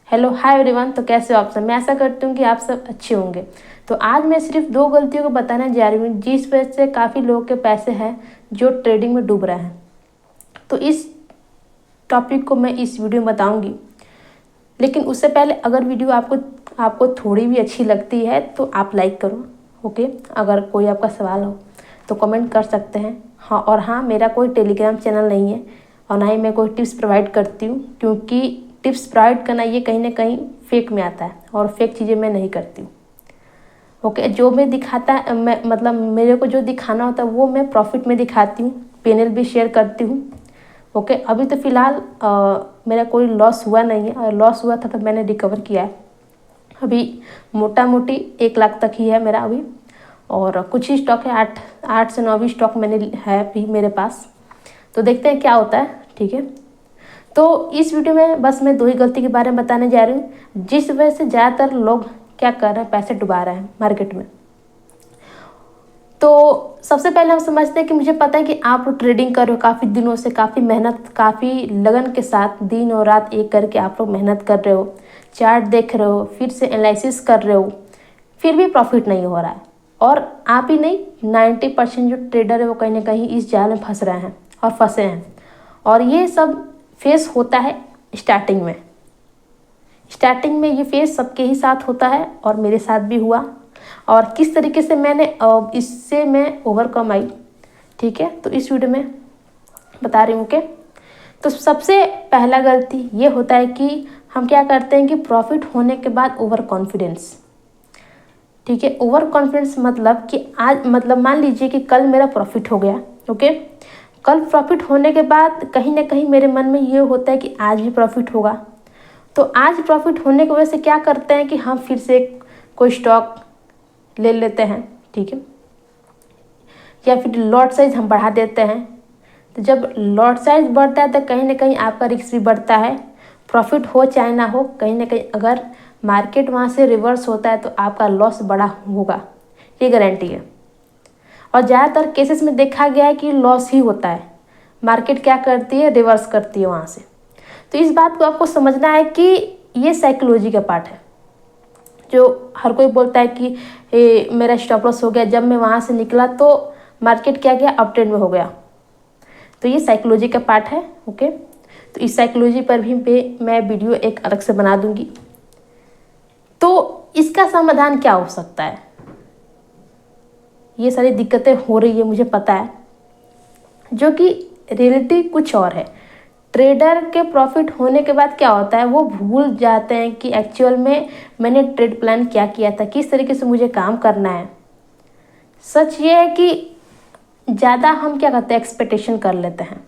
Hello hi everyone. तो कैसे हो आप सब? मैं आशा करती हूँ कि आप सब अच्छे होंगे। तो आज मैं सिर्फ 2 गलतियों को बताने जा रही हूँ जिस वजह से काफ़ी लोगों के पैसे हैं जो ट्रेडिंग में डूब रहे हैं। तो इस टॉपिक को मैं इस वीडियो में बताऊँगी, लेकिन उससे पहले अगर वीडियो आपको थोड़ी भी अच्छी लगती है तो आप लाइक करो। ओके, अगर कोई आपका सवाल हो तो कमेंट कर सकते हैं। हाँ, और हाँ, मेरा कोई टेलीग्राम चैनल नहीं है और ना ही मैं कोई टिप्स प्रोवाइड करती हूँ, क्योंकि टिप्स प्रोवाइड करना ये कहीं ना कहीं फेक में आता है और फेक चीज़ें मैं नहीं करती हूँ। ओके, जो मैं दिखाता मैं मतलब मेरे को जो दिखाना होता है वो मैं प्रॉफिट में दिखाती हूँ, पैनल भी शेयर करती हूँ। ओके, अभी तो फ़िलहाल मेरा कोई लॉस हुआ नहीं है, और लॉस हुआ था तो मैंने रिकवर किया है। अभी मोटा मोटी 1 लाख तक ही है मेरा अभी, और कुछ ही स्टॉक है, 8 से 9 भी स्टॉक मैंने है अभी मेरे पास। तो देखते हैं क्या होता है। ठीक है, तो इस वीडियो में बस मैं 2 ही गलती के बारे में बताने जा रही हूँ जिस वजह से ज़्यादातर लोग क्या कर रहे हैं, पैसे डुबा रहे हैं मार्केट में। तो सबसे पहले हम समझते हैं कि मुझे पता है कि आप लोग ट्रेडिंग कर रहे हो काफ़ी दिनों से, काफ़ी मेहनत, काफ़ी लगन के साथ दिन और रात एक करके आप लोग मेहनत कर रहे हो, चार्ट देख रहे हो, फिर से एनालिसिस कर रहे हो, फिर भी प्रॉफिट नहीं हो रहा है। और आप ही नहीं, 90% जो ट्रेडर है वो कहीं ना कहीं इस जाल में फंस रहे हैं और फंसे हैं। और ये सब फेस होता है स्टार्टिंग में ये फेस सबके ही साथ होता है और मेरे साथ भी हुआ। और किस तरीके से मैंने इससे मैं ओवरकम आई, ठीक है, तो इस वीडियो में बता रही हूँ। तो सबसे पहला गलती ये होता है कि हम क्या करते हैं कि प्रॉफिट होने के बाद ओवर कॉन्फिडेंस। ठीक है, ओवर कॉन्फिडेंस मतलब कि आज मतलब मान लीजिए कि कल मेरा प्रॉफिट हो गया। ओके, कल प्रॉफिट होने के बाद कहीं ना कहीं मेरे मन में ये होता है कि आज भी प्रॉफिट होगा। तो आज प्रॉफिट होने की वजह से क्या करते हैं कि हम फिर से कोई स्टॉक ले लेते हैं, ठीक है, या फिर लॉट साइज हम बढ़ा देते हैं। तो जब लॉट साइज बढ़ता है तो कहीं ना कहीं आपका रिस्क भी बढ़ता है। प्रॉफिट हो चाहे ना हो, कहीं ना कहीं अगर मार्केट वहाँ से रिवर्स होता है तो आपका लॉस बड़ा होगा, ये गारंटी है। और ज़्यादातर केसेस में देखा गया है कि लॉस ही होता है, मार्केट क्या करती है, रिवर्स करती है वहाँ से। तो इस बात को आपको समझना है कि ये साइकोलॉजी का पार्ट है। जो हर कोई बोलता है कि मेरा स्टॉप लॉस हो गया, जब मैं वहाँ से निकला तो मार्केट क्या गया, अप ट्रेंड में हो गया। तो ये साइकोलॉजी का पार्ट है। ओके, तो इस साइकोलॉजी पर भी मैं वीडियो एक अलग से बना दूंगी। तो इसका समाधान क्या हो सकता है? ये सारी दिक्कतें हो रही है मुझे पता है, जो कि रियलिटी कुछ और है। ट्रेडर के प्रॉफिट होने के बाद क्या होता है, वो भूल जाते हैं कि एक्चुअल में मैंने ट्रेड प्लान क्या किया था, किस तरीके से मुझे काम करना है। सच ये है कि ज़्यादा हम क्या करते हैं, एक्सपेक्टेशन कर लेते हैं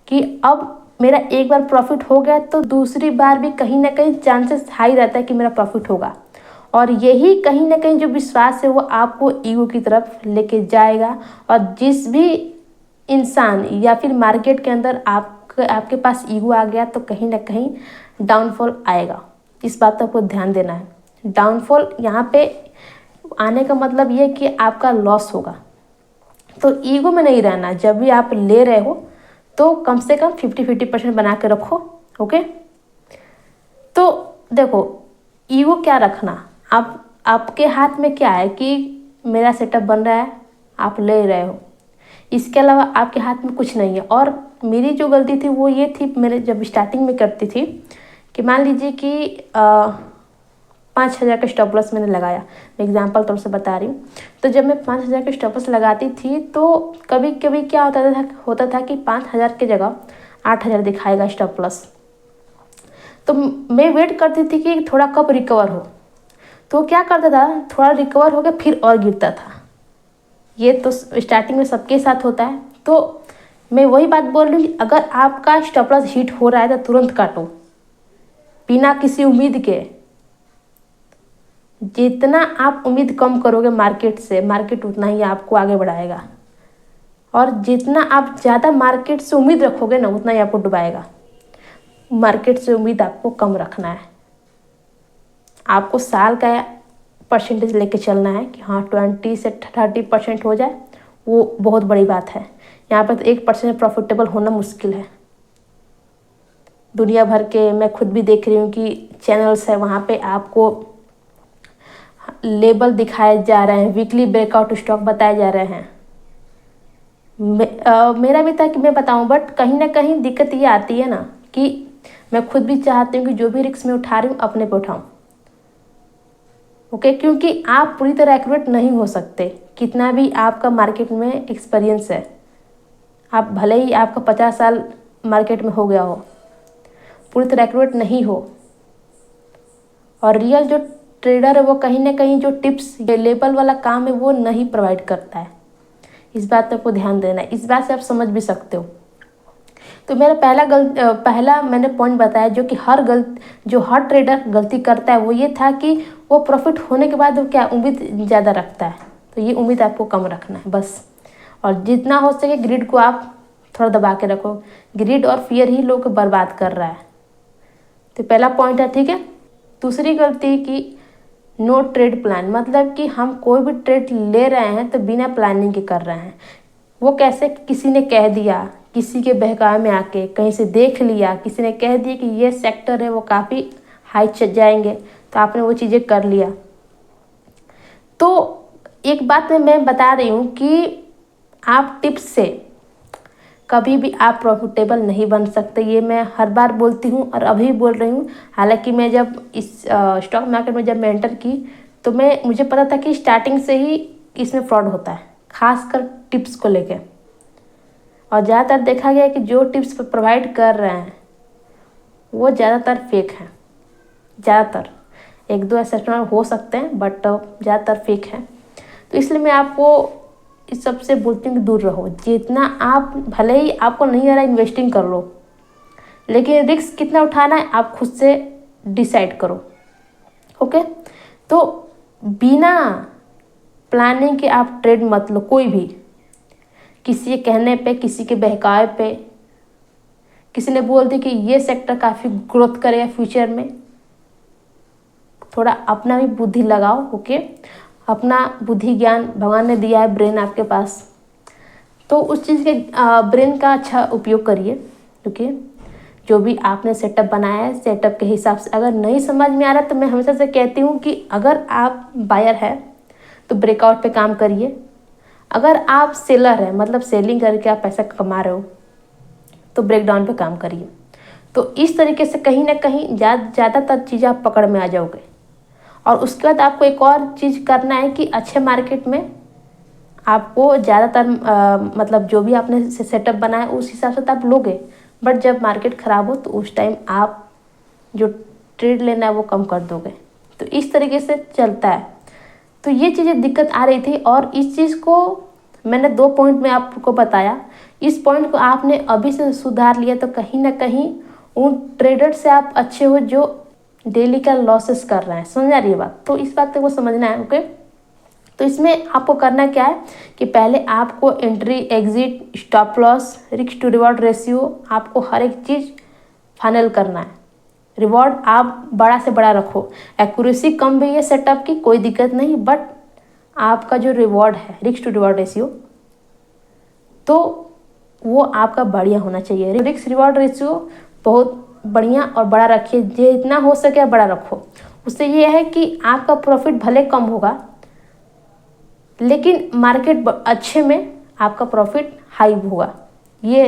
कि अब मेरा एक बार प्रॉफिट हो गया तो दूसरी बार भी कहीं ना कहीं चांसेस हाई रहता है कि मेरा प्रॉफिट होगा। और यही कहीं ना कहीं जो विश्वास है वो आपको ईगो की तरफ लेके जाएगा। और जिस भी इंसान या फिर मार्केट के अंदर आपके पास ईगो आ गया तो कहीं ना कहीं डाउनफॉल आएगा। इस बात पर आपको ध्यान देना है। डाउनफॉल यहाँ पे आने का मतलब ये कि आपका लॉस होगा। तो ईगो में नहीं रहना, जब भी आप ले रहे हो तो कम से कम 50-50% बना के रखो। ओके, तो देखो, ईगो क्या रखना, आपके हाथ में क्या है कि मेरा सेटअप बन रहा है, आप ले रहे हो, इसके अलावा आपके हाथ में कुछ नहीं है। और मेरी जो गलती थी वो ये थी, मैंने जब स्टार्टिंग में करती थी कि मान लीजिए कि 5,000 का स्टॉप लॉस मैंने लगाया, मैं एग्जांपल तौर से बता रही हूँ। तो जब मैं 5,000 का स्टॉप लॉस लगाती थी तो कभी कभी क्या होता था कि 5,000 की जगह 8,000 दिखाएगा स्टॉप लॉस। तो मैं वेट करती थी कि थोड़ा कब रिकवर हो। तो क्या करता था, थोड़ा रिकवर हो गया फिर और गिरता था। ये तो स्टार्टिंग में सबके साथ होता है। तो मैं वही बात बोल रही हूँ कि अगर आपका स्टॉप लॉस हिट हो रहा है तो तुरंत काटो, बिना किसी उम्मीद के। जितना आप उम्मीद कम करोगे मार्केट से, मार्केट उतना ही आपको आगे बढ़ाएगा। और जितना आप ज़्यादा मार्केट से उम्मीद रखोगे ना, उतना ही आपको डुबाएगा। मार्केट से उम्मीद आपको कम रखना है। आपको साल का परसेंटेज लेके चलना है कि हाँ 20 से 30% हो जाए, वो बहुत बड़ी बात है। यहाँ पर तो 1% प्रॉफिटेबल होना मुश्किल है। दुनिया भर के मैं खुद भी देख रही हूँ कि चैनल्स है, वहाँ पे आपको लेबल दिखाए जा रहे हैं, वीकली ब्रेकआउट स्टॉक बताए जा रहे हैं। मेरा भी था कि मैं बताऊं, बट कहीं ना कहीं दिक्कत ये आती है ना कि मैं खुद भी चाहती हूँ कि जो भी रिस्क मैं उठा रही हूँ अपने पे उठाऊँ। ओके, क्योंकि आप पूरी तरह एक्यूरेट नहीं हो सकते, कितना भी आपका मार्केट में एक्सपीरियंस है। आप भले ही आपका 50 साल मार्केट में हो गया हो, पूरी तरह एक्यूरेट नहीं हो। और रियल जो ट्रेडर है वो कहीं ना कहीं जो टिप्स, ये लेबल वाला काम है वो नहीं प्रोवाइड करता है। इस बात पे आपको ध्यान देना है, इस बात से आप समझ भी सकते हो। तो मेरा पहला मैंने पॉइंट बताया जो कि जो हर ट्रेडर गलती करता है, वो ये था कि वो प्रॉफिट होने के बाद वो क्या उम्मीद ज़्यादा रखता है। तो ये उम्मीद आपको कम रखना है बस। और जितना हो सके ग्रिड को आप थोड़ा दबा के रखो। ग्रिड और फियर ही लोग को बर्बाद कर रहा है। तो पहला पॉइंट है, ठीक है। दूसरी गलती की नो ट्रेड प्लान, मतलब कि हम कोई भी ट्रेड ले रहे हैं तो बिना प्लानिंग के कर रहे हैं। वो कैसे, किसी ने कह दिया, किसी के बहकावे में आके कहीं से देख लिया, किसी ने कह दिया कि ये सेक्टर है वो काफ़ी हाई चल जाएंगे, तो आपने वो चीज़ें कर लिया। तो एक बात मैं बता रही हूँ कि आप टिप्स से कभी भी आप प्रॉफिटेबल नहीं बन सकते। ये मैं हर बार बोलती हूँ और अभी बोल रही हूँ। हालांकि मैं जब इस स्टॉक मार्केट में जब मैं एंटर की तो मुझे पता था कि स्टार्टिंग से ही इसमें फ्रॉड होता है, खासकर टिप्स को लेके। और ज़्यादातर देखा गया कि जो टिप्स प्रोवाइड कर रहे हैं वो ज़्यादातर फेक हैं। ज़्यादातर, एक दो एक्सेप्शन हो सकते हैं, बट ज़्यादातर फेक हैं। तो इसलिए मैं आपको इस सबसे बोलती हूँ कि दूर रहो। जितना आप, भले ही आपको नहीं आ रहा इन्वेस्टिंग कर लो, लेकिन रिस्क कितना उठाना है आप खुद से डिसाइड करो। ओके, तो बिना प्लानिंग के आप ट्रेड मत लो कोई भी। किसी के कहने पे, किसी के बहकावे पे, किसी ने बोल दिया कि ये सेक्टर काफ़ी ग्रोथ करेगा फ्यूचर में, थोड़ा अपना भी बुद्धि लगाओ। ओके, अपना बुद्धि ज्ञान भगवान ने दिया है, ब्रेन आपके पास, तो उस चीज़ के ब्रेन का अच्छा उपयोग करिए। ओके, जो भी आपने सेटअप बनाया है, सेटअप के हिसाब से अगर नहीं समझ में आ रहा तो मैं हमेशा से कहती हूँ कि अगर आप बायर है तो ब्रेकआउट पे काम करिए। अगर आप सेलर है, मतलब सेलिंग करके आप पैसा कमा रहे हो, तो ब्रेकडाउन पे काम करिए। तो इस तरीके से कहीं ना कहीं ज़्यादातर चीज़ें आप पकड़ में आ जाओगे। और उसके बाद आपको एक और चीज़ करना है कि अच्छे मार्केट में आपको ज़्यादातर मतलब जो भी आपने सेटअप बनाया उस हिसाब से तो आप लोगे, बट जब मार्केट ख़राब हो तो उस टाइम आप जो ट्रेड लेना है वो कम कर दोगे। तो इस तरीके से चलता है। तो ये चीज़ें दिक्कत आ रही थी और इस चीज़ को मैंने 2 पॉइंट में आपको बताया। इस पॉइंट को आपने अभी से सुधार लिया तो कहीं ना कहीं उन ट्रेडर से आप अच्छे हो जो डेली का लॉसेस कर रहे हैं। समझ आ रही है बात? तो इस बात को समझना है। ओके, तो इसमें आपको करना क्या है कि पहले आपको entry, exit, stop loss, risk to reward ratio, आपको हर एक चीज़ फाइनल करना है। रिवॉर्ड आप बड़ा से बड़ा रखो। एक्यूरेसी कम भी है सेटअप की, कोई दिक्कत नहीं, बट आपका जो रिवॉर्ड है, रिस्क टू रिवॉर्ड रेशियो, तो वो आपका बढ़िया होना चाहिए। रिस्क रिवॉर्ड रेशियो बहुत बढ़िया और बड़ा रखिए, जितना हो सके बड़ा रखो। उससे ये है कि आपका प्रॉफिट भले कम होगा लेकिन मार्केट अच्छे में आपका प्रॉफिट हाई होगा। ये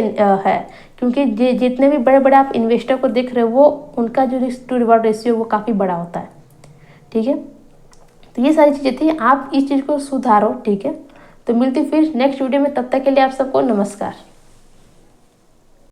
है, क्योंकि जितने भी बड़े बड़े आप इन्वेस्टर को देख रहे हो वो उनका जो रिस्क टू रिवॉर्ड रेशियो वो काफ़ी बड़ा होता है। ठीक है, तो ये सारी चीज़ें थी, आप इस चीज़ को सुधारो। ठीक है, तो मिलती फिर नेक्स्ट वीडियो में, तब तक के लिए आप सबको नमस्कार।